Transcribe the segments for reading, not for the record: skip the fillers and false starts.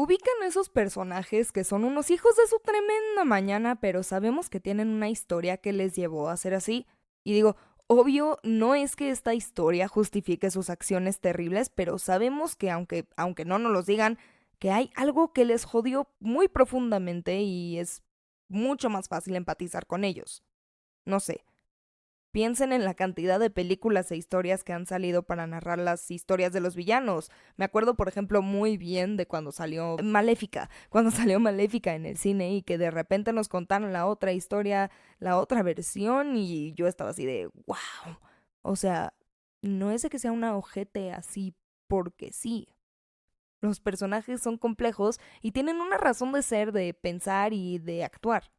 Ubican esos personajes que son unos hijos de su tremenda mañana, pero sabemos que tienen una historia que les llevó a ser así. Y digo, obvio, no es que esta historia justifique sus acciones terribles, pero sabemos que aunque no nos los digan, que hay algo que les jodió muy profundamente y es mucho más fácil empatizar con ellos. No sé. Piensen en la cantidad de películas e historias que han salido para narrar las historias de los villanos. Me acuerdo, por ejemplo, muy bien de cuando salió Maléfica, cuando salió Maléfica en el cine y que de repente nos contaron la otra historia, la otra versión y yo estaba así de wow. O sea, no es de que sea una ojete así porque sí. Los personajes son complejos y tienen una razón de ser, de pensar y de actuar.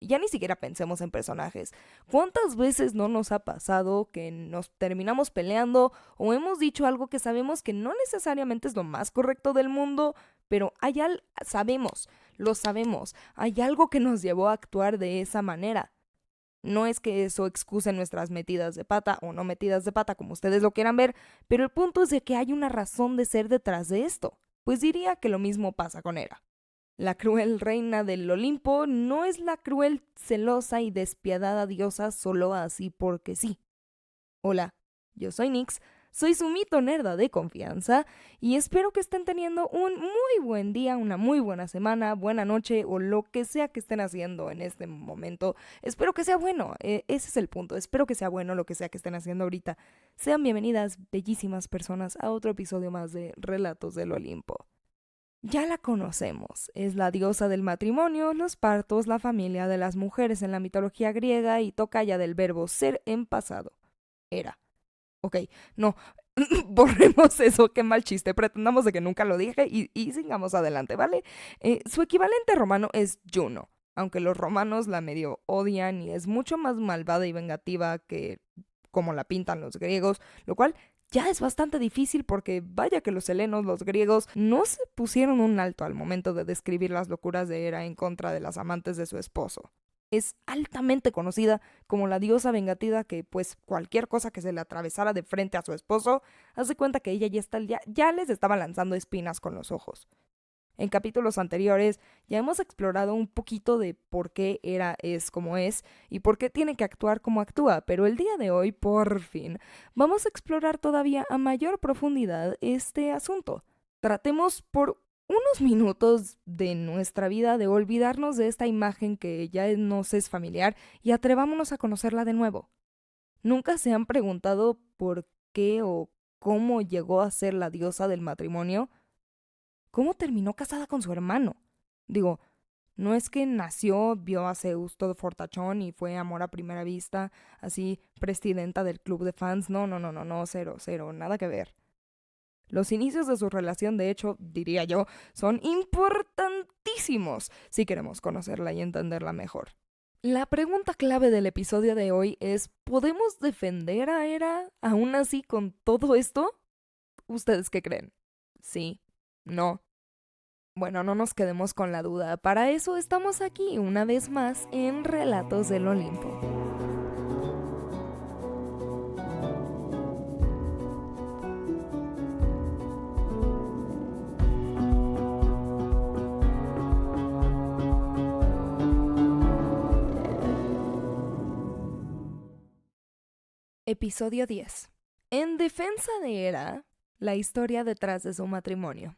Ya ni siquiera pensemos en personajes. ¿Cuántas veces no nos ha pasado que nos terminamos peleando o hemos dicho algo que sabemos que no necesariamente es lo más correcto del mundo, pero lo sabemos, hay algo que nos llevó a actuar de esa manera? No es que eso excuse nuestras metidas de pata o no metidas de pata, como ustedes lo quieran ver, pero el punto es de que hay una razón de ser detrás de esto. Pues diría que lo mismo pasa con Hera. La cruel reina del Olimpo no es la cruel, celosa y despiadada diosa solo así porque sí. Hola, yo soy Nix, soy su mito nerda de confianza y espero que estén teniendo un muy buen día, una muy buena semana, buena noche o lo que sea que estén haciendo en este momento. Espero que sea bueno, ese es el punto, espero que sea bueno lo que sea que estén haciendo ahorita. Sean bienvenidas, bellísimas personas, a otro episodio más de Relatos del Olimpo. Ya la conocemos, es la diosa del matrimonio, los partos, la familia de las mujeres en la mitología griega y tocaya del verbo ser en pasado. Hera. Ok, no, borremos eso, qué mal chiste, pretendamos de que nunca lo dije y sigamos adelante, ¿vale? Su equivalente romano es Juno, aunque los romanos la medio odian y es mucho más malvada y vengativa que como la pintan los griegos, lo cual ya es bastante difícil porque vaya que los helenos, los griegos, no se pusieron un alto al momento de describir las locuras de Hera en contra de las amantes de su esposo. Es altamente conocida como la diosa vengativa que, pues, cualquier cosa que se le atravesara de frente a su esposo, hace cuenta que ella ya les estaba lanzando espinas con los ojos. En capítulos anteriores ya hemos explorado un poquito de por qué Hera es como es y por qué tiene que actuar como actúa, pero el día de hoy, por fin, vamos a explorar todavía a mayor profundidad este asunto. Tratemos por unos minutos de nuestra vida de olvidarnos de esta imagen que ya nos es familiar y atrevámonos a conocerla de nuevo. ¿Nunca se han preguntado por qué o cómo llegó a ser la diosa del matrimonio? ¿Cómo terminó casada con su hermano? Digo, no es que nació, vio a Zeus todo fortachón y fue amor a primera vista, así presidenta del club de fans. No, cero, cero, nada que ver. Los inicios de su relación, de hecho, diría yo, son importantísimos si queremos conocerla y entenderla mejor. La pregunta clave del episodio de hoy es, ¿podemos defender a Hera aún así con todo esto? ¿Ustedes qué creen? ¿Sí? ¿No? Bueno, no nos quedemos con la duda. Para eso estamos aquí una vez más en Relatos del Olimpo. Episodio 10. En defensa de Hera, la historia detrás de su matrimonio.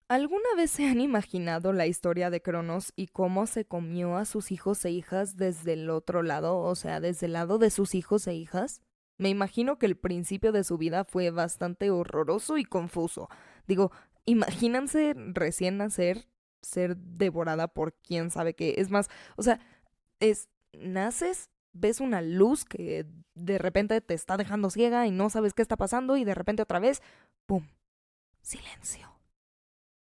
¿Alguna vez se han imaginado la historia de Cronos y cómo se comió a sus hijos e hijas desde el otro lado, o sea, desde el lado de sus hijos e hijas? Me imagino que el principio de su vida fue bastante horroroso y confuso. Digo, imagínense recién nacer, ser devorada por quién sabe qué. Es más, o sea, naces, ves una luz que de repente te está dejando ciega y no sabes qué está pasando y de repente otra vez, ¡pum! Silencio.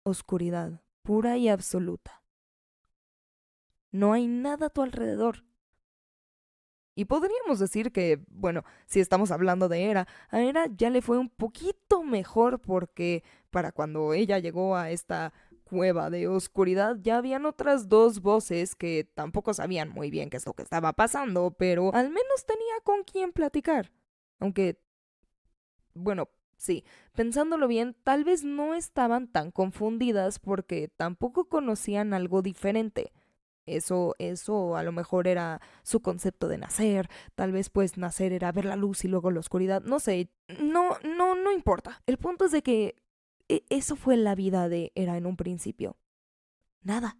Oscuridad, pura y absoluta. No hay nada a tu alrededor. Y podríamos decir que, bueno, si estamos hablando de Hera, a Hera ya le fue un poquito mejor porque para cuando ella llegó a esta cueva de oscuridad ya habían otras dos voces que tampoco sabían muy bien qué es lo que estaba pasando, pero al menos tenía con quién platicar. Aunque bueno, sí, pensándolo bien, tal vez no estaban tan confundidas porque tampoco conocían algo diferente. Eso a lo mejor era su concepto de nacer, tal vez pues nacer era ver la luz y luego la oscuridad, no sé, no importa. El punto es de que eso fue la vida de Hera en un principio. Nada.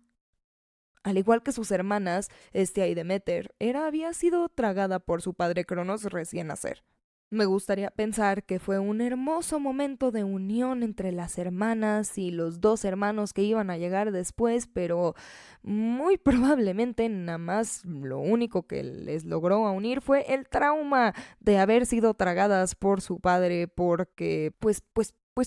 Al igual que sus hermanas, Hestia y Demeter, Hera había sido tragada por su padre Cronos recién nacer. Me gustaría pensar que fue un hermoso momento de unión entre las hermanas y los dos hermanos que iban a llegar después, pero muy probablemente nada más lo único que les logró unir fue el trauma de haber sido tragadas por su padre porque, pues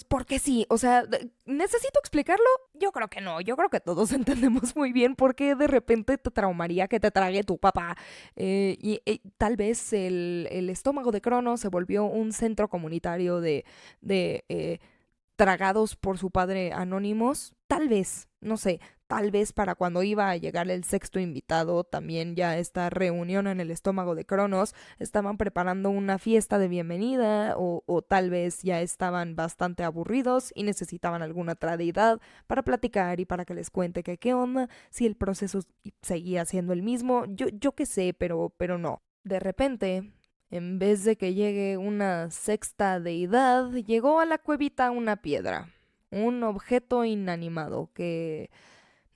porque sí, o sea, ¿necesito explicarlo? Yo creo que no, yo creo que todos entendemos muy bien por qué de repente te traumaría que te trague tu papá. Y tal vez el estómago de Cronos se volvió un centro comunitario de tragados por su padre anónimos. Tal vez, no sé, tal vez para cuando iba a llegar el sexto invitado, también ya esta reunión en el estómago de Cronos, estaban preparando una fiesta de bienvenida o tal vez ya estaban bastante aburridos y necesitaban alguna otra deidad para platicar y para que les cuente que qué onda, si el proceso seguía siendo el mismo, yo qué sé, pero no. De repente, en vez de que llegue una sexta deidad, llegó a la cuevita una piedra, un objeto inanimado que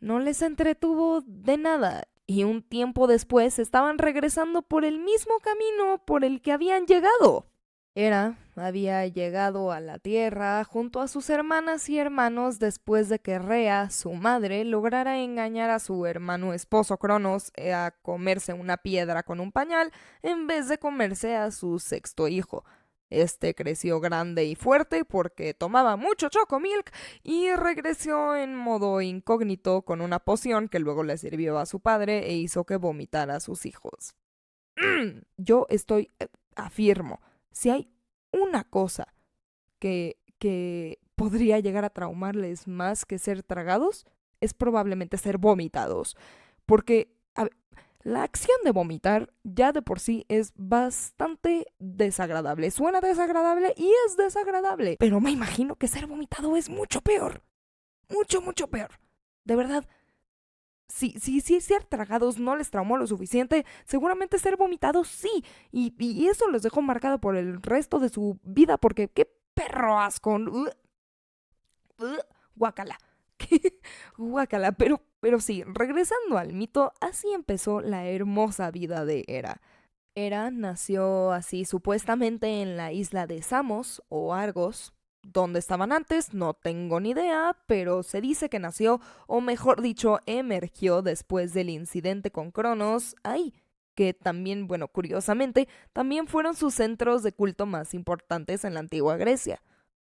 no les entretuvo de nada, y un tiempo después estaban regresando por el mismo camino por el que habían llegado. Hera había llegado a la Tierra junto a sus hermanas y hermanos después de que Rea, su madre, lograra engañar a su hermano esposo Cronos a comerse una piedra con un pañal en vez de comerse a su sexto hijo. Este creció grande y fuerte porque tomaba mucho Chocomilk y regresó en modo incógnito con una poción que luego le sirvió a su padre e hizo que vomitara a sus hijos. Yo afirmo, si hay una cosa que podría llegar a traumarles más que ser tragados, es probablemente ser vomitados. Porque la acción de vomitar ya de por sí es bastante desagradable. Suena desagradable y es desagradable. Pero me imagino que ser vomitado es mucho peor. Mucho, mucho peor. De verdad, si ser tragados no les traumó lo suficiente, seguramente ser vomitados sí. Y eso los dejó marcado por el resto de su vida, porque qué perro asco. Guácala. Guácala. Pero sí, regresando al mito, así empezó la hermosa vida de Hera. Hera nació así supuestamente en la isla de Samos o Argos. ¿Dónde estaban antes? No tengo ni idea, pero se dice que nació, o mejor dicho, emergió después del incidente con Cronos ahí, que también, bueno, curiosamente, también fueron sus centros de culto más importantes en la antigua Grecia.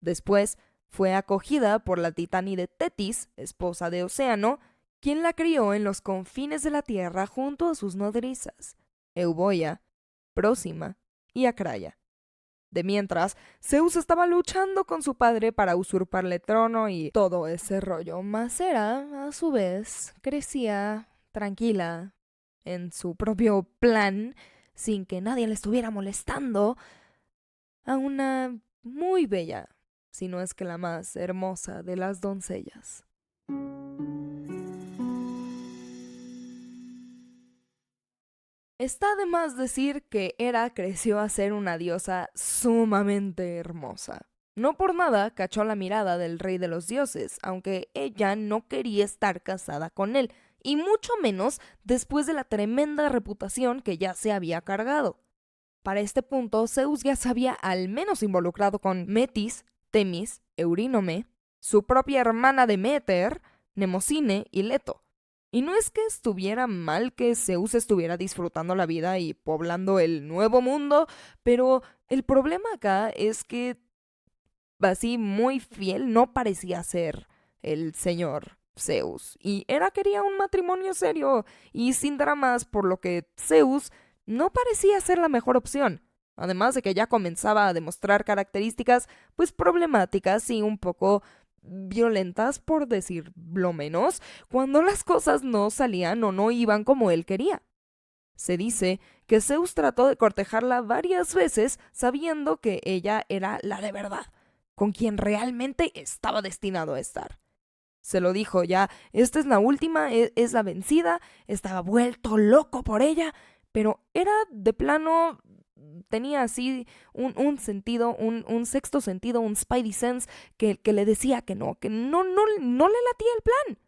Después fue acogida por la titánide Tetis, esposa de Océano, quien la crió en los confines de la tierra junto a sus nodrizas, Euboea, Próxima y Acraya. De mientras, Zeus estaba luchando con su padre para usurparle trono y todo ese rollo. Mas Hera, a su vez, crecía tranquila en su propio plan, sin que nadie le estuviera molestando, a una muy bella, si no es que la más hermosa de las doncellas. Está de más decir que Hera creció a ser una diosa sumamente hermosa. No por nada cachó la mirada del rey de los dioses, aunque ella no quería estar casada con él, y mucho menos después de la tremenda reputación que ya se había cargado. Para este punto, Zeus ya se había al menos involucrado con Metis, Temis, Eurínome, su propia hermana Deméter, Mnemosine y Leto. Y no es que estuviera mal que Zeus estuviera disfrutando la vida y poblando el nuevo mundo, pero el problema acá es que así muy fiel no parecía ser el señor Zeus. Y Hera quería un matrimonio serio y sin dramas, por lo que Zeus no parecía ser la mejor opción. Además de que ya comenzaba a demostrar características pues problemáticas y un poco violentas, por decirlo menos, cuando las cosas no salían o no iban como él quería. Se dice que Zeus trató de cortejarla varias veces sabiendo que ella era la de verdad, con quien realmente estaba destinado a estar. Se lo dijo ya, esta es la última, es la vencida, estaba vuelto loco por ella, pero era de plano, tenía así un sentido, un sexto sentido, un spidey sense que le decía que no le latía el plan.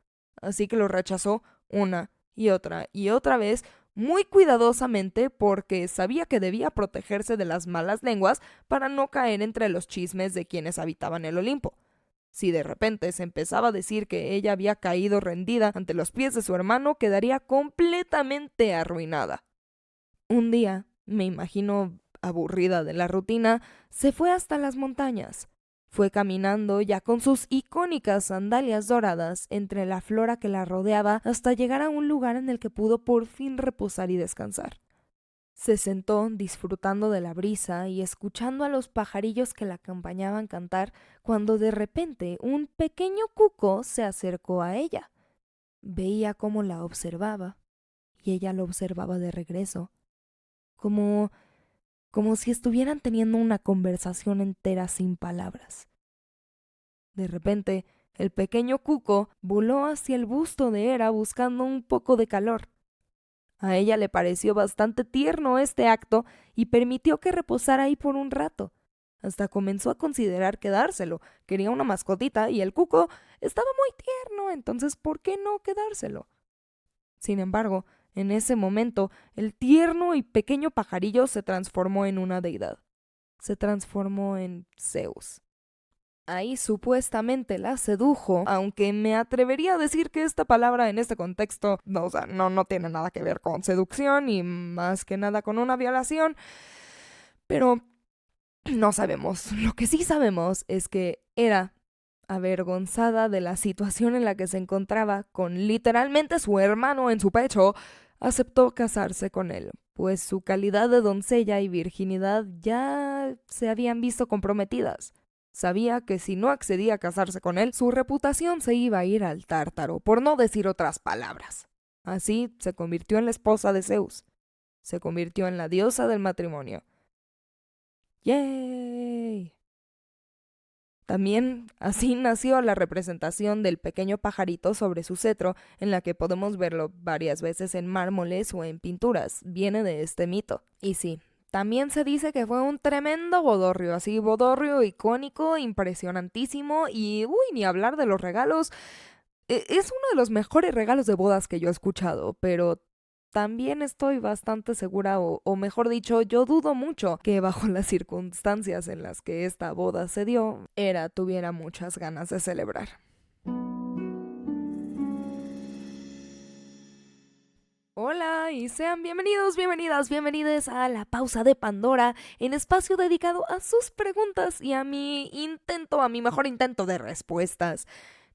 Así que lo rechazó una y otra vez, muy cuidadosamente porque sabía que debía protegerse de las malas lenguas para no caer entre los chismes de quienes habitaban el Olimpo. Si de repente se empezaba a decir que ella había caído rendida ante los pies de su hermano, quedaría completamente arruinada. Un día, me imagino aburrida de la rutina, se fue hasta las montañas. Fue caminando ya con sus icónicas sandalias doradas entre la flora que la rodeaba hasta llegar a un lugar en el que pudo por fin reposar y descansar. Se sentó disfrutando de la brisa y escuchando a los pajarillos que la acompañaban cantar cuando de repente un pequeño cuco se acercó a ella. Veía cómo la observaba y ella lo observaba de regreso, como si estuvieran teniendo una conversación entera sin palabras. De repente, el pequeño cuco voló hacia el busto de Hera buscando un poco de calor. A ella le pareció bastante tierno este acto y permitió que reposara ahí por un rato. Hasta comenzó a considerar quedárselo. Quería una mascotita y el cuco estaba muy tierno, entonces ¿por qué no quedárselo? Sin embargo, en ese momento, el tierno y pequeño pajarillo se transformó en una deidad. Se transformó en Zeus. Ahí supuestamente la sedujo, aunque me atrevería a decir que esta palabra en este contexto, no tiene nada que ver con seducción y más que nada con una violación, pero no sabemos. Lo que sí sabemos es que era avergonzada de la situación en la que se encontraba, con literalmente su hermano en su pecho, aceptó casarse con él, pues su calidad de doncella y virginidad ya se habían visto comprometidas. Sabía que si no accedía a casarse con él, su reputación se iba a ir al tártaro, por no decir otras palabras. Así se convirtió en la esposa de Zeus. Se convirtió en la diosa del matrimonio. ¡Yay! También así nació la representación del pequeño pajarito sobre su cetro, en la que podemos verlo varias veces en mármoles o en pinturas. Viene de este mito. Y sí, también se dice que fue un tremendo bodorrio, así bodorrio icónico, impresionantísimo y, ni hablar de los regalos. Es uno de los mejores regalos de bodas que yo he escuchado, pero también estoy bastante segura, o mejor dicho, yo dudo mucho que bajo las circunstancias en las que esta boda se dio, Hera tuviera muchas ganas de celebrar. Hola y sean bienvenidos, bienvenidas a La Pausa de Pandora, en espacio dedicado a sus preguntas y a mi mejor intento de respuestas.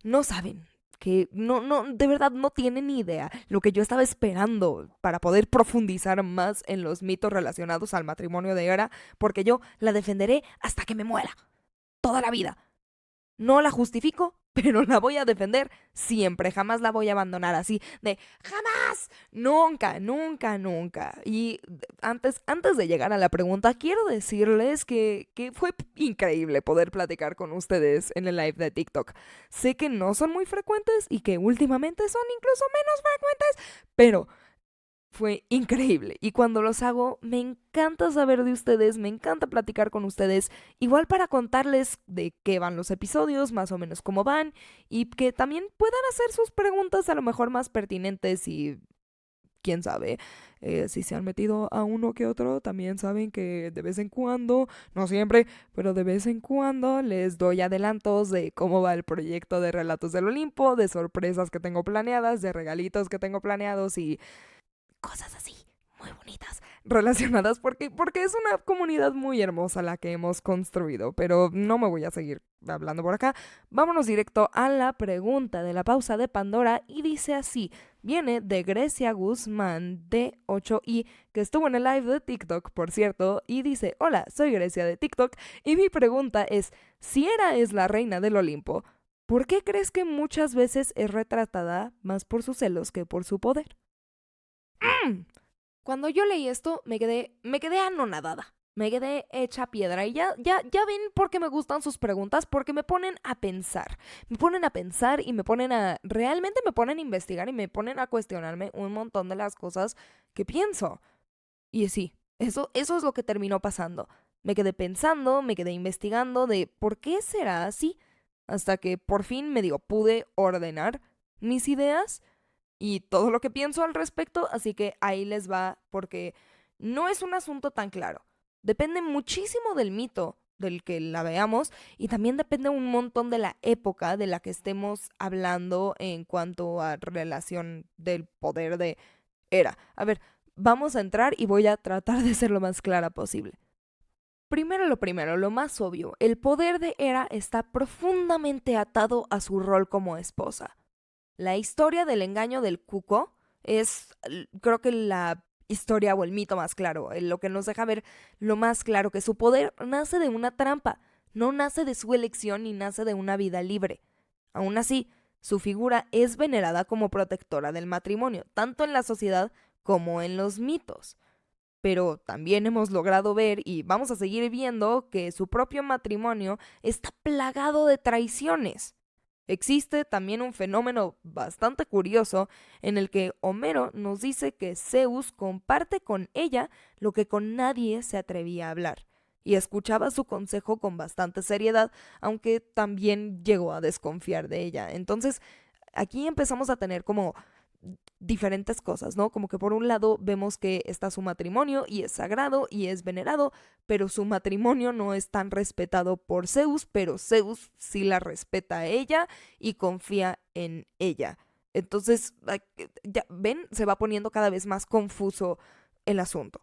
No saben que de verdad no tienen ni idea lo que yo estaba esperando para poder profundizar más en los mitos relacionados al matrimonio de Hera, porque yo la defenderé hasta que me muera, toda la vida. No la justifico, pero la voy a defender siempre, jamás la voy a abandonar así de jamás, nunca, nunca, nunca. Y antes de llegar a la pregunta, quiero decirles que fue increíble poder platicar con ustedes en el live de TikTok. Sé que no son muy frecuentes y que últimamente son incluso menos frecuentes, pero fue increíble y cuando los hago me encanta saber de ustedes, me encanta platicar con ustedes, igual para contarles de qué van los episodios, más o menos cómo van y que también puedan hacer sus preguntas a lo mejor más pertinentes y quién sabe, si se han metido a uno que otro, también saben que de vez en cuando, no siempre, pero de vez en cuando les doy adelantos de cómo va el proyecto de Relatos del Olimpo, de sorpresas que tengo planeadas, de regalitos que tengo planeados y cosas así, muy bonitas, relacionadas porque es una comunidad muy hermosa la que hemos construido, pero no me voy a seguir hablando por acá. Vámonos directo a la pregunta de la pausa de Pandora y dice así, viene de Grecia Guzmán de 8i, que estuvo en el live de TikTok, por cierto, y dice, hola, soy Grecia de TikTok y mi pregunta es, si Hera es la reina del Olimpo, ¿por qué crees que muchas veces es retratada más por sus celos que por su poder? Cuando yo leí esto, me quedé anonadada. Me quedé hecha piedra y ya ven por qué me gustan sus preguntas, porque me ponen a pensar. Me ponen a pensar y realmente me ponen a investigar y me ponen a cuestionarme un montón de las cosas que pienso. Y sí, eso es lo que terminó pasando. Me quedé pensando, me quedé investigando de por qué será así, hasta que por fin pude ordenar mis ideas y todo lo que pienso al respecto, así que ahí les va, porque no es un asunto tan claro. Depende muchísimo del mito del que la veamos y también depende un montón de la época de la que estemos hablando en cuanto a relación del poder de Hera. A ver, vamos a entrar y voy a tratar de ser lo más clara posible. Primero, lo más obvio, el poder de Hera está profundamente atado a su rol como esposa. La historia del engaño del cuco es, creo que la historia o el mito más claro, lo que nos deja ver lo más claro, que su poder nace de una trampa, no nace de su elección ni nace de una vida libre. Aún así, su figura es venerada como protectora del matrimonio, tanto en la sociedad como en los mitos. Pero también hemos logrado ver y vamos a seguir viendo que su propio matrimonio está plagado de traiciones. Existe también un fenómeno bastante curioso en el que Homero nos dice que Zeus comparte con ella lo que con nadie se atrevía a hablar, y escuchaba su consejo con bastante seriedad, aunque también llegó a desconfiar de ella. Entonces, aquí empezamos a tener como diferentes cosas, ¿no? Como que por un lado vemos que está su matrimonio y es sagrado y es venerado, pero su matrimonio no es tan respetado por Zeus, pero Zeus sí la respeta a ella y confía en ella. Entonces, ya ven, se va poniendo cada vez más confuso el asunto.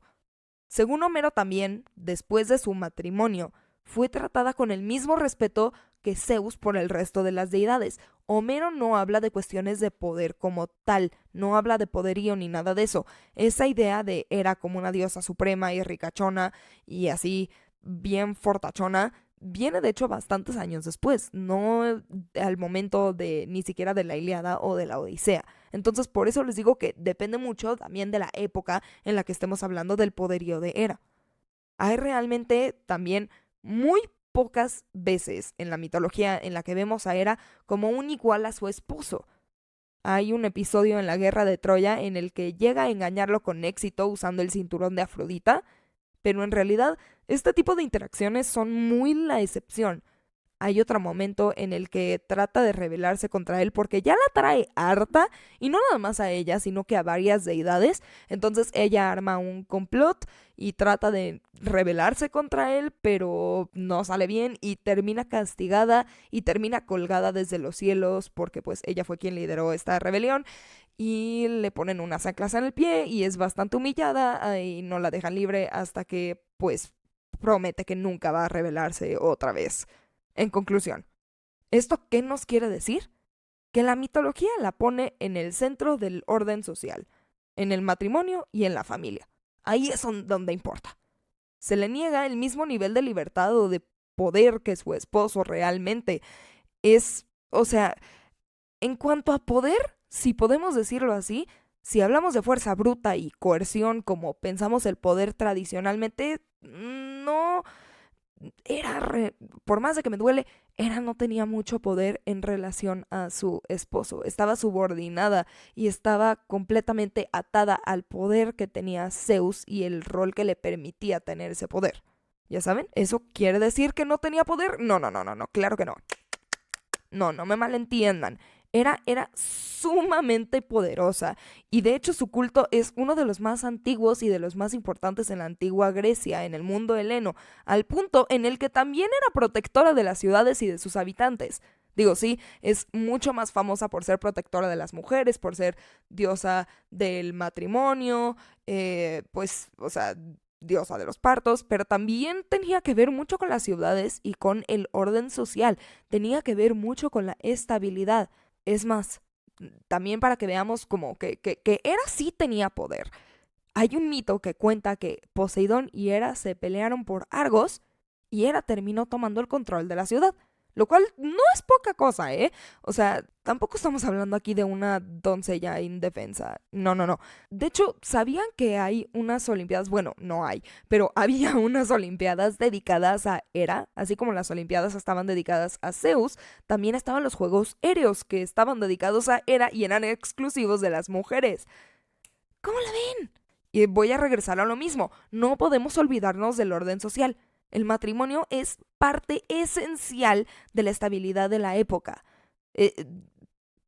Según Homero también, después de su matrimonio, fue tratada con el mismo respeto que Zeus por el resto de las deidades. Homero no habla de cuestiones de poder como tal, no habla de poderío ni nada de eso. Esa idea de Hera como una diosa suprema y ricachona y así bien fortachona viene de hecho bastantes años después, no al momento de ni siquiera de la Ilíada o de la Odisea. Entonces por eso les digo que depende mucho también de la época en la que estemos hablando del poderío de Hera. Hay realmente también muy pocas veces en la mitología en la que vemos a Hera como un igual a su esposo. Hay un episodio en la guerra de Troya en el que llega a engañarlo con éxito usando el cinturón de Afrodita, pero en realidad este tipo de interacciones son muy la excepción. Hay otro momento en el que trata de rebelarse contra él porque ya la trae harta, y no nada más a ella, sino que a varias deidades. Entonces ella arma un complot y trata de rebelarse contra él, pero no sale bien y termina castigada y termina colgada desde los cielos porque pues ella fue quien lideró esta rebelión, y le ponen unas anclas en el pie y es bastante humillada y no la dejan libre hasta que pues promete que nunca va a rebelarse otra vez. En conclusión, ¿esto qué nos quiere decir? Que la mitología la pone en el centro del orden social, en el matrimonio y en la familia. Ahí es donde importa. Se le niega el mismo nivel de libertad o de poder que su esposo realmente es. O sea, en cuanto a poder, si podemos decirlo así, si hablamos de fuerza bruta y coerción como pensamos el poder tradicionalmente, no. Por más de que me duele, Hera no tenía mucho poder en relación a su esposo. Estaba subordinada y estaba completamente atada al poder que tenía Zeus y el rol que le permitía tener ese poder. ¿Ya saben? ¿Eso quiere decir que no tenía poder? No, no, no, no, no, claro que no. No me malentiendan. Era sumamente poderosa, y de hecho su culto es uno de los más antiguos y de los más importantes en la antigua Grecia, en el mundo heleno, al punto en el que también era protectora de las ciudades y de sus habitantes. Digo, sí, es mucho más famosa por ser protectora de las mujeres, por ser diosa del matrimonio, pues, o sea, diosa de los partos, pero también tenía que ver mucho con las ciudades y con el orden social, tenía que ver mucho con la estabilidad. Es más, también para que veamos como que Hera sí tenía poder. Hay un mito que cuenta que Poseidón y Hera se pelearon por Argos y Hera terminó tomando el control de la ciudad. Lo cual no es poca cosa, ¿eh? O sea, tampoco estamos hablando aquí de una doncella indefensa. No, no, no. De hecho, ¿sabían que hay unas olimpiadas? Bueno, no hay, pero había unas olimpiadas dedicadas a Hera, así como las olimpiadas estaban dedicadas a Zeus, también estaban los juegos Héreos, que estaban dedicados a Hera y eran exclusivos de las mujeres. ¿Cómo la ven? Y voy a regresar a lo mismo. No podemos olvidarnos del orden social. El matrimonio es parte esencial de la estabilidad de la época. Eh,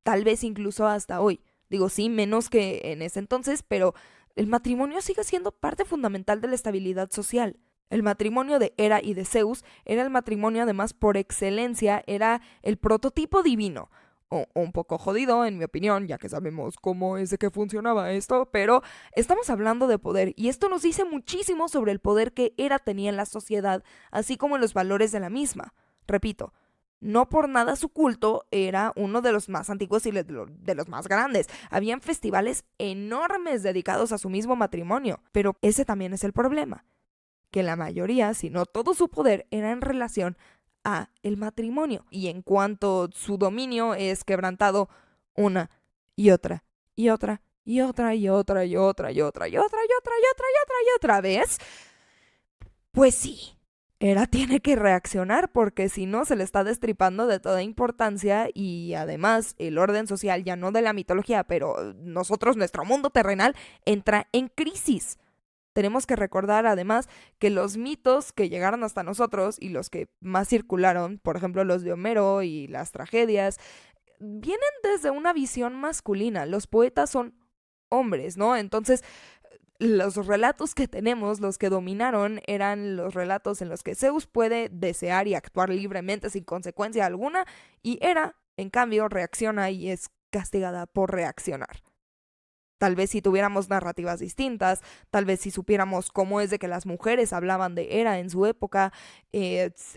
Tal vez incluso hasta hoy. Digo, sí, menos que en ese entonces, pero el matrimonio sigue siendo parte fundamental de la estabilidad social. El matrimonio de Hera y de Zeus era el matrimonio además por excelencia, era el prototipo divino. O un poco jodido, en mi opinión, ya que sabemos cómo es de que funcionaba esto, pero estamos hablando de poder y esto nos dice muchísimo sobre el poder que Hera tenía en la sociedad, así como en los valores de la misma. Repito, no por nada su culto era uno de los más antiguos y de los más grandes. Habían festivales enormes dedicados a su mismo matrimonio, pero ese también es el problema, que la mayoría, si no todo su poder, era en relación a el matrimonio. Y en cuanto su dominio es quebrantado una y otra y otra y otra y otra y otra y otra y otra y otra y otra y otra y otra vez, pues sí. Hera tiene que reaccionar porque si no se le está destripando de toda importancia y además el orden social, ya no de la mitología, pero nosotros, nuestro mundo terrenal, entra en crisis. Tenemos que recordar además que los mitos que llegaron hasta nosotros y los que más circularon, por ejemplo los de Homero y las tragedias, vienen desde una visión masculina. Los poetas son hombres, ¿no? Entonces, los relatos que tenemos, los que dominaron, eran los relatos en los que Zeus puede desear y actuar libremente sin consecuencia alguna, y Hera, en cambio, reacciona y es castigada por reaccionar. Tal vez si tuviéramos narrativas distintas, tal vez si supiéramos cómo es de que las mujeres hablaban de Hera en su época,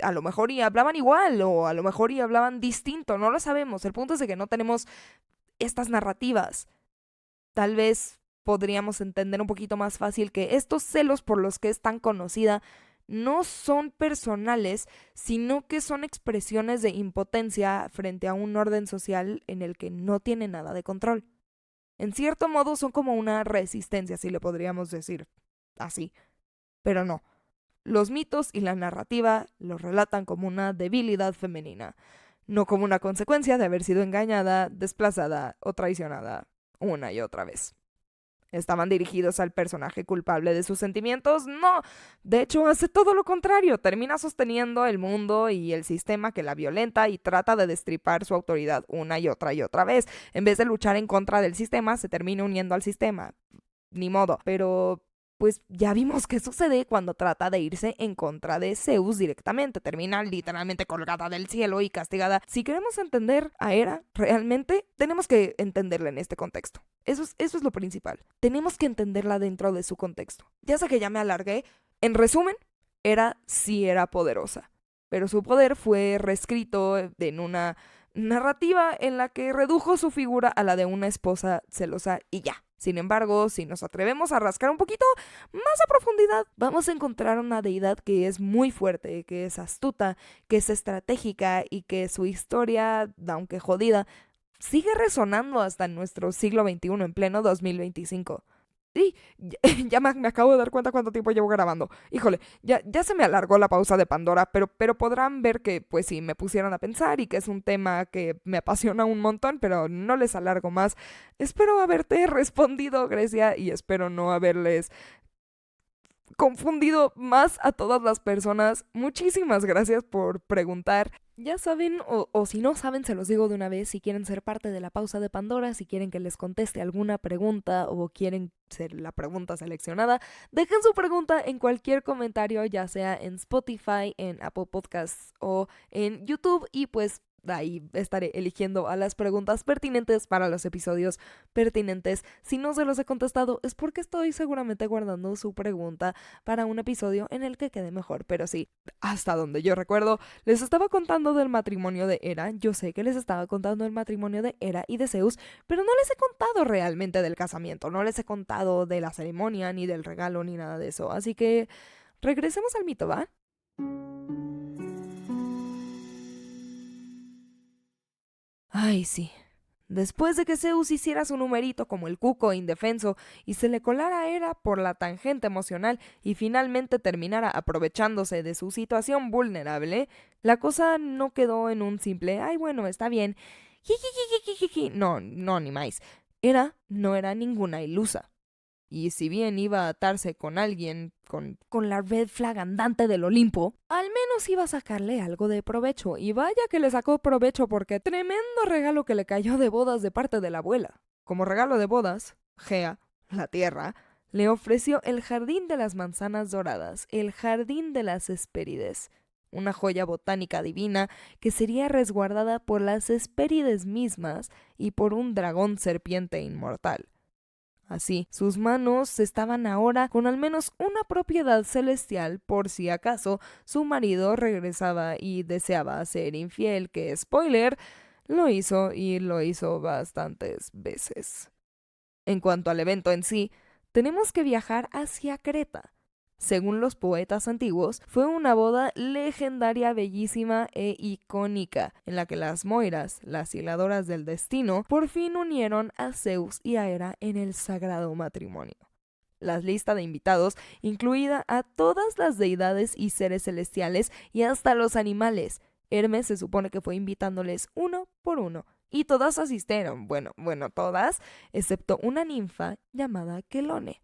a lo mejor y hablaban igual o a lo mejor y hablaban distinto, no lo sabemos. El punto es de que no tenemos estas narrativas. Tal vez podríamos entender un poquito más fácil que estos celos por los que es tan conocida no son personales, sino que son expresiones de impotencia frente a un orden social en el que no tiene nada de control. En cierto modo son como una resistencia, si le podríamos decir así. Pero no. Los mitos y la narrativa los relatan como una debilidad femenina, no como una consecuencia de haber sido engañada, desplazada o traicionada una y otra vez. ¿Estaban dirigidos al personaje culpable de sus sentimientos? No. De hecho, hace todo lo contrario. Termina sosteniendo el mundo y el sistema que la violenta y trata de destripar su autoridad una y otra vez. En vez de luchar en contra del sistema, se termina uniendo al sistema. Ni modo. Pero pues ya vimos qué sucede cuando trata de irse en contra de Zeus directamente. Termina literalmente colgada del cielo y castigada. Si queremos entender a Hera realmente, tenemos que entenderla en este contexto. Eso es lo principal. Tenemos que entenderla dentro de su contexto. Ya sé que ya me alargué. En resumen, Hera sí era poderosa, pero su poder fue reescrito en una narrativa en la que redujo su figura a la de una esposa celosa y ya. Sin embargo, si nos atrevemos a rascar un poquito más a profundidad, vamos a encontrar una deidad que es muy fuerte, que es astuta, que es estratégica y que su historia, aunque jodida, sigue resonando hasta en nuestro siglo XXI, en pleno 2025. Sí, ya me acabo de dar cuenta cuánto tiempo llevo grabando. Híjole, ya se me alargó la pausa de Pandora, pero podrán ver que, pues sí, me pusieron a pensar y que es un tema que me apasiona un montón, pero no les alargo más. Espero haberte respondido, Grecia, y espero no haberles confundido más a todas las personas. Muchísimas gracias por preguntar. Ya saben, o si no saben, se los digo de una vez, si quieren ser parte de la pausa de Pandora, si quieren que les conteste alguna pregunta o quieren ser la pregunta seleccionada, dejen su pregunta en cualquier comentario, ya sea en Spotify, en Apple Podcasts o en YouTube, y pues ahí estaré eligiendo a las preguntas pertinentes para los episodios pertinentes. Si no se los he contestado es porque estoy seguramente guardando su pregunta para un episodio en el que quede mejor. Pero sí, hasta donde yo recuerdo, les estaba contando del matrimonio de Hera. Yo sé que les estaba contando del matrimonio de Hera y de Zeus, pero no les he contado realmente del casamiento. No les he contado de la ceremonia, ni del regalo, ni nada de eso. Así que regresemos al mito, ¿va? Ay, sí. Después de que Zeus hiciera su numerito como el cuco indefenso y se le colara a Hera por la tangente emocional y finalmente terminara aprovechándose de su situación vulnerable, la cosa no quedó en un simple «ay, bueno, está bien». Jijijijijiji. No, no, ni más. Hera no era ninguna ilusa. Y si bien iba a atarse con alguien, con la red flag andante del Olimpo, al menos iba a sacarle algo de provecho. Y vaya que le sacó provecho porque tremendo regalo que le cayó de bodas de parte de la abuela. Como regalo de bodas, Gea, la tierra, le ofreció el jardín de las manzanas doradas, el jardín de las Hespérides, una joya botánica divina que sería resguardada por las Hespérides mismas y por un dragón serpiente inmortal. Así, sus manos estaban ahora con al menos una propiedad celestial por si acaso su marido regresaba y deseaba ser infiel, que, spoiler, lo hizo y lo hizo bastantes veces. En cuanto al evento en sí, tenemos que viajar hacia Creta. Según los poetas antiguos, fue una boda legendaria, bellísima e icónica, en la que las Moiras, las hiladoras del destino, por fin unieron a Zeus y a Hera en el sagrado matrimonio. La lista de invitados incluía a todas las deidades y seres celestiales y hasta los animales. Hermes se supone que fue invitándoles uno por uno, y todas asistieron, bueno, todas, excepto una ninfa llamada Quelone.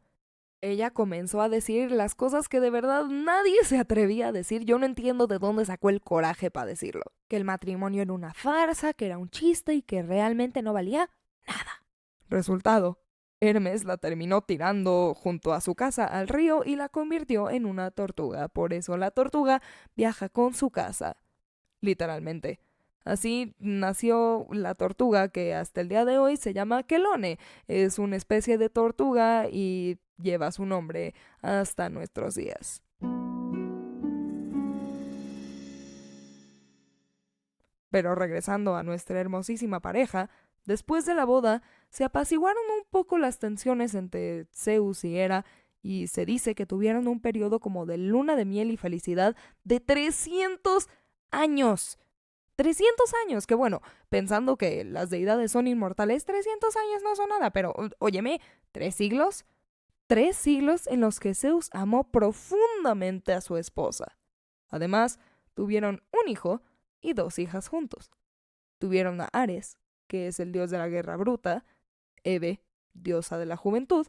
Ella comenzó a decir las cosas que de verdad nadie se atrevía a decir. Yo no entiendo de dónde sacó el coraje para decirlo. Que el matrimonio era una farsa, que era un chiste y que realmente no valía nada. Resultado: Hermes la terminó tirando junto a su casa al río y la convirtió en una tortuga. Por eso la tortuga viaja con su casa. Literalmente. Así nació la tortuga que hasta el día de hoy se llama Quelone. Es una especie de tortuga y lleva su nombre hasta nuestros días. Pero regresando a nuestra hermosísima pareja, después de la boda se apaciguaron un poco las tensiones entre Zeus y Hera y se dice que tuvieron un periodo como de luna de miel y felicidad de 300 años. 300 años, que bueno, pensando que las deidades son inmortales, 300 años no son nada, pero óyeme, 3 siglos. 3 siglos en los que Zeus amó profundamente a su esposa. Además, tuvieron un hijo y 2 hijas juntos. Tuvieron a Ares, que es el dios de la guerra bruta, Hebe, diosa de la juventud,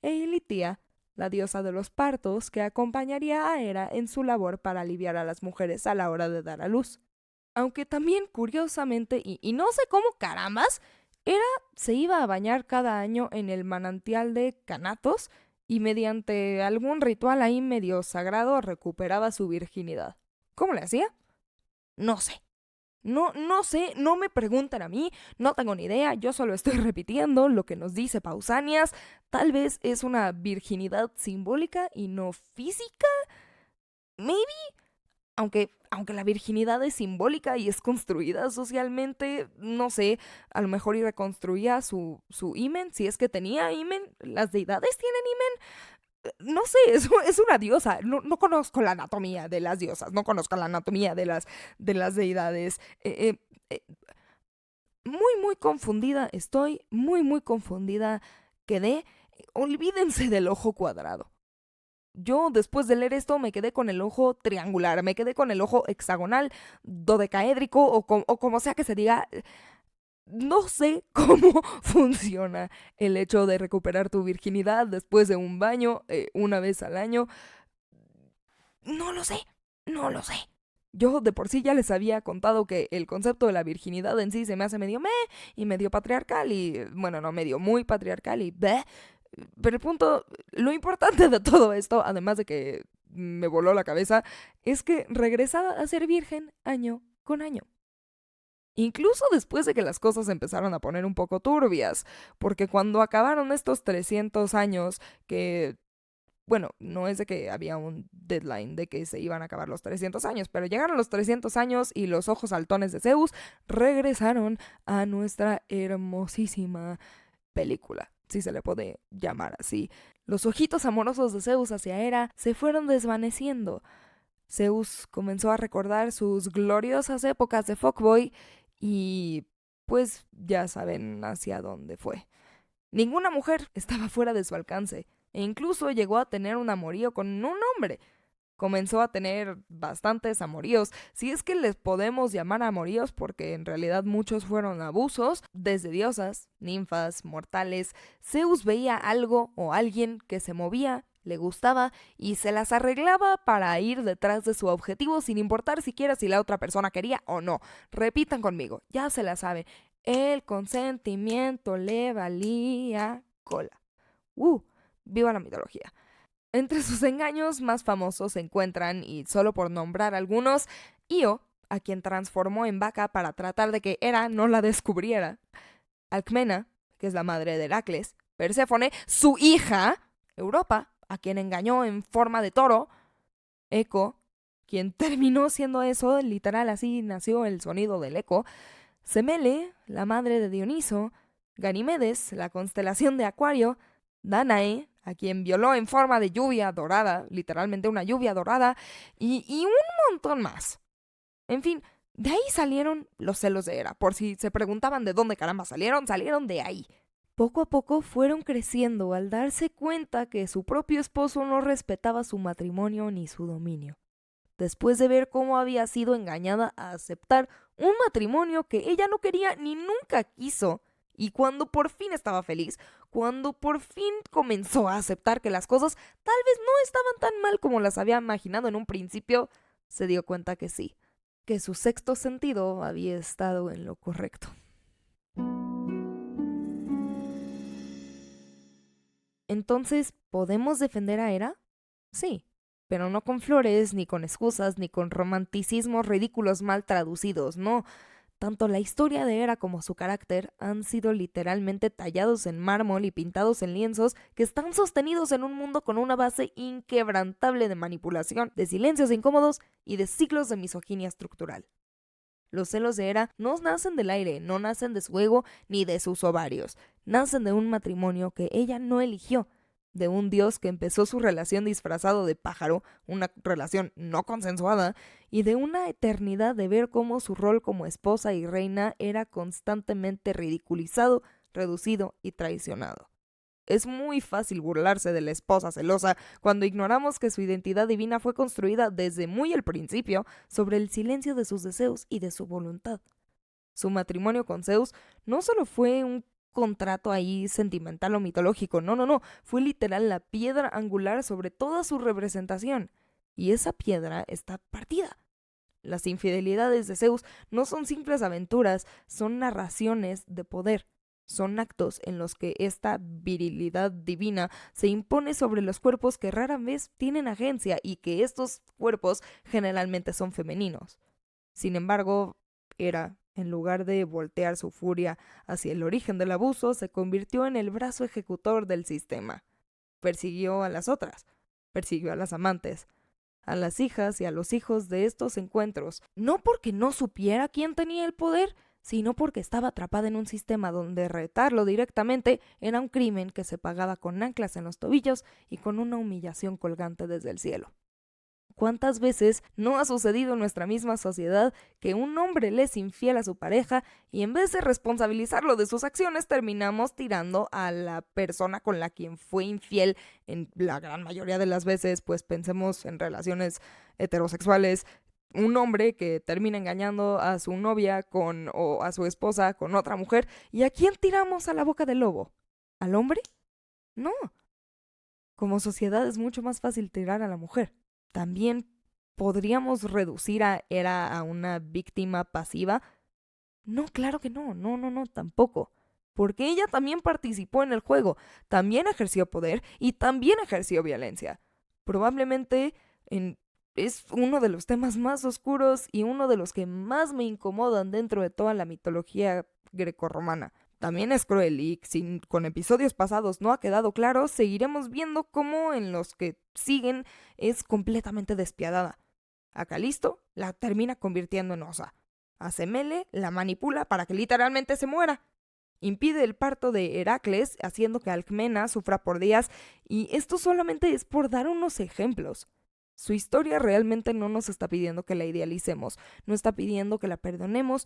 e Ilitia, la diosa de los partos, que acompañaría a Hera en su labor para aliviar a las mujeres a la hora de dar a luz. Aunque también, curiosamente, y no sé cómo carambas, Hera se iba a bañar cada año en el manantial de Canatos y mediante algún ritual ahí medio sagrado recuperaba su virginidad. ¿Cómo le hacía? No sé. No sé, no me preguntan a mí, no tengo ni idea, yo solo estoy repitiendo lo que nos dice Pausanias. Tal vez es una virginidad simbólica y no física. Maybe. Aunque la virginidad es simbólica y es construida socialmente, no sé, a lo mejor y reconstruía su himen, si es que tenía himen. ¿Las deidades tienen himen? No sé, es una diosa. No conozco la anatomía de las diosas, no conozco la anatomía de las deidades. Muy confundida estoy, muy confundida quedé. Olvídense del ojo cuadrado. Yo, después de leer esto, me quedé con el ojo triangular, me quedé con el ojo hexagonal, dodecaédrico o como sea que se diga. No sé cómo funciona el hecho de recuperar tu virginidad después de un baño una vez al año. No lo sé. Yo de por sí ya les había contado que el concepto de la virginidad en sí se me hace medio y medio patriarcal y, bueno, no medio, muy patriarcal y bleh. Pero el punto, lo importante de todo esto, además de que me voló la cabeza, es que regresaba a ser virgen año con año. Incluso después de que las cosas empezaron a poner un poco turbias, porque cuando acabaron estos 300 años, que, bueno, no es de que había un deadline de que se iban a acabar los 300 años, pero llegaron los 300 años y los ojos saltones de Zeus regresaron a nuestra hermosísima película, si se le puede llamar así. Los ojitos amorosos de Zeus hacia Hera se fueron desvaneciendo. Zeus comenzó a recordar sus gloriosas épocas de fuckboy y pues ya saben hacia dónde fue. Ninguna mujer estaba fuera de su alcance, e incluso llegó a tener un amorío con un hombre. Comenzó a tener bastantes amoríos, si es que les podemos llamar amoríos, porque en realidad muchos fueron abusos, desde diosas, ninfas, mortales. Zeus veía algo o alguien que se movía, le gustaba y se las arreglaba para ir detrás de su objetivo sin importar siquiera si la otra persona quería o no. Repitan conmigo, ya se la saben. El consentimiento le valía cola. ¡Viva la mitología! Entre sus engaños más famosos se encuentran, y solo por nombrar algunos, Io, a quien transformó en vaca para tratar de que Hera no la descubriera; Alcmena, que es la madre de Heracles; Perséfone, su hija; Europa, a quien engañó en forma de toro; Eco, quien terminó siendo eso, literal así nació el sonido del eco; Semele, la madre de Dioniso; Ganimedes, la constelación de Acuario; Danae, a quien violó en forma de lluvia dorada, literalmente una lluvia dorada, y un montón más. En fin, de ahí salieron los celos de Hera. Por si se preguntaban de dónde caramba salieron de ahí. Poco a poco fueron creciendo al darse cuenta que su propio esposo no respetaba su matrimonio ni su dominio. Después de ver cómo había sido engañada a aceptar un matrimonio que ella no quería ni nunca quiso, y cuando por fin estaba feliz, cuando por fin comenzó a aceptar que las cosas tal vez no estaban tan mal como las había imaginado en un principio, se dio cuenta que sí, que su sexto sentido había estado en lo correcto. Entonces, ¿podemos defender a Hera? Sí, pero no con flores, ni con excusas, ni con romanticismos ridículos mal traducidos, no. Tanto la historia de Hera como su carácter han sido literalmente tallados en mármol y pintados en lienzos que están sostenidos en un mundo con una base inquebrantable de manipulación, de silencios incómodos y de siglos de misoginia estructural. Los celos de Hera no nacen del aire, no nacen de su ego ni de sus ovarios, nacen de un matrimonio que ella no eligió, de un dios que empezó su relación disfrazado de pájaro, una relación no consensuada, y de una eternidad de ver cómo su rol como esposa y reina era constantemente ridiculizado, reducido y traicionado. Es muy fácil burlarse de la esposa celosa cuando ignoramos que su identidad divina fue construida desde muy el principio sobre el silencio de sus deseos y de su voluntad. Su matrimonio con Zeus no solo fue un contrato ahí sentimental o mitológico, no, fue literal la piedra angular sobre toda su representación. Y esa piedra está partida. Las infidelidades de Zeus no son simples aventuras, son narraciones de poder. Son actos en los que esta virilidad divina se impone sobre los cuerpos que rara vez tienen agencia y que estos cuerpos generalmente son femeninos. Sin embargo, Hera, en lugar de voltear su furia hacia el origen del abuso, se convirtió en el brazo ejecutor del sistema. Persiguió a las otras, persiguió a las amantes, a las hijas y a los hijos de estos encuentros, no porque no supiera quién tenía el poder, sino porque estaba atrapada en un sistema donde retarlo directamente era un crimen que se pagaba con anclas en los tobillos y con una humillación colgante desde el cielo. ¿Cuántas veces no ha sucedido en nuestra misma sociedad que un hombre le es infiel a su pareja y en vez de responsabilizarlo de sus acciones terminamos tirando a la persona con la quien fue infiel en la gran mayoría de las veces? Pues pensemos en relaciones heterosexuales. Un hombre que termina engañando a su novia o a su esposa con otra mujer. ¿Y a quién tiramos a la boca del lobo? ¿Al hombre? No. Como sociedad es mucho más fácil tirar a la mujer. ¿También podríamos reducir a Hera a una víctima pasiva? No, claro que no, tampoco. Porque ella también participó en el juego, también ejerció poder y también ejerció violencia. Probablemente es uno de los temas más oscuros y uno de los que más me incomodan dentro de toda la mitología grecorromana. También es cruel y si con episodios pasados no ha quedado claro, seguiremos viendo cómo en los que siguen es completamente despiadada. A Calisto la termina convirtiendo en osa. A Semele la manipula para que literalmente se muera. Impide el parto de Heracles, haciendo que Alcmena sufra por días, y esto solamente es por dar unos ejemplos. Su historia realmente no nos está pidiendo que la idealicemos, no está pidiendo que la perdonemos,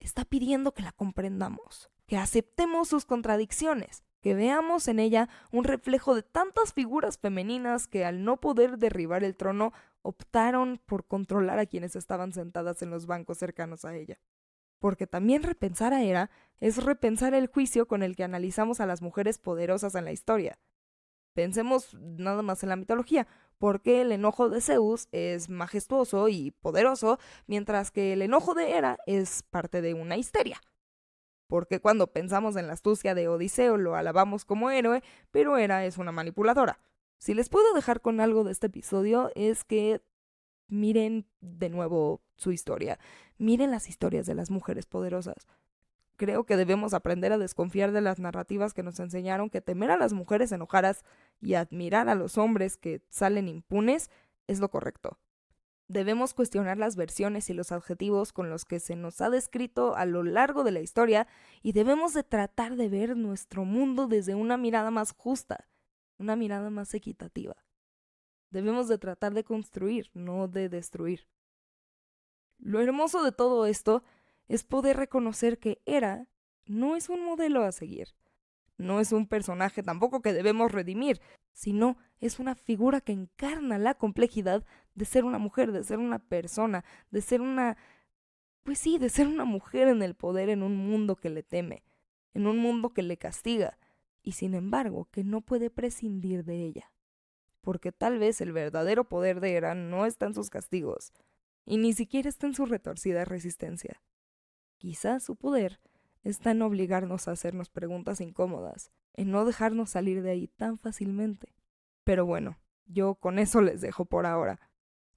está pidiendo que la comprendamos, que aceptemos sus contradicciones, que veamos en ella un reflejo de tantas figuras femeninas que al no poder derribar el trono optaron por controlar a quienes estaban sentadas en los bancos cercanos a ella. Porque también repensar a Hera es repensar el juicio con el que analizamos a las mujeres poderosas en la historia. Pensemos nada más en la mitología, porque el enojo de Zeus es majestuoso y poderoso, mientras que el enojo de Hera es parte de una histeria. Porque cuando pensamos en la astucia de Odiseo lo alabamos como héroe, pero Hera es una manipuladora. Si les puedo dejar con algo de este episodio es que miren de nuevo su historia, miren las historias de las mujeres poderosas. Creo que debemos aprender a desconfiar de las narrativas que nos enseñaron que temer a las mujeres enojadas y admirar a los hombres que salen impunes es lo correcto. Debemos cuestionar las versiones y los adjetivos con los que se nos ha descrito a lo largo de la historia y debemos de tratar de ver nuestro mundo desde una mirada más justa, una mirada más equitativa. Debemos de tratar de construir, no de destruir. Lo hermoso de todo esto es poder reconocer que Hera no es un modelo a seguir. No es un personaje tampoco que debemos redimir, sino es una figura que encarna la complejidad de ser una mujer, de ser una persona, de ser una... Pues sí, de ser una mujer en el poder en un mundo que le teme, en un mundo que le castiga, y sin embargo que no puede prescindir de ella. Porque tal vez el verdadero poder de Hera no está en sus castigos, y ni siquiera está en su retorcida resistencia. Quizás su poder está en obligarnos a hacernos preguntas incómodas, en no dejarnos salir de ahí tan fácilmente. Pero bueno, yo con eso les dejo por ahora.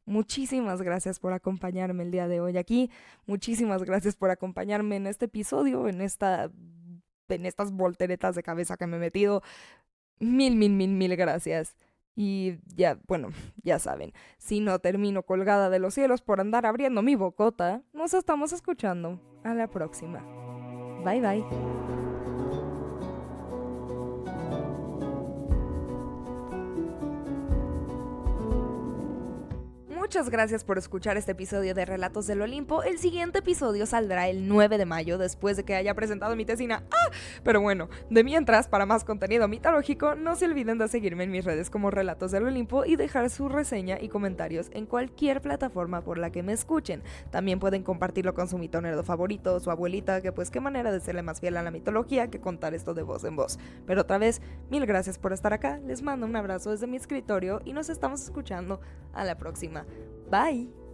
Muchísimas gracias por acompañarme el día de hoy aquí, muchísimas gracias por acompañarme en este episodio, en estas volteretas de cabeza que me he metido. Mil gracias. Y ya, bueno, ya saben, si no termino colgada de los cielos por andar abriendo mi bocota, nos estamos escuchando. A la próxima. Bye bye. Muchas gracias por escuchar este episodio de Relatos del Olimpo. El siguiente episodio saldrá el 9 de mayo después de que haya presentado mi tesina. Pero bueno, de mientras, para más contenido mitológico, no se olviden de seguirme en mis redes como Relatos del Olimpo y dejar su reseña y comentarios en cualquier plataforma por la que me escuchen. También pueden compartirlo con su mito nerdo favorito o su abuelita, que pues qué manera de serle más fiel a la mitología que contar esto de voz en voz. Pero otra vez, mil gracias por estar acá, les mando un abrazo desde mi escritorio y nos estamos escuchando a la próxima. Bye.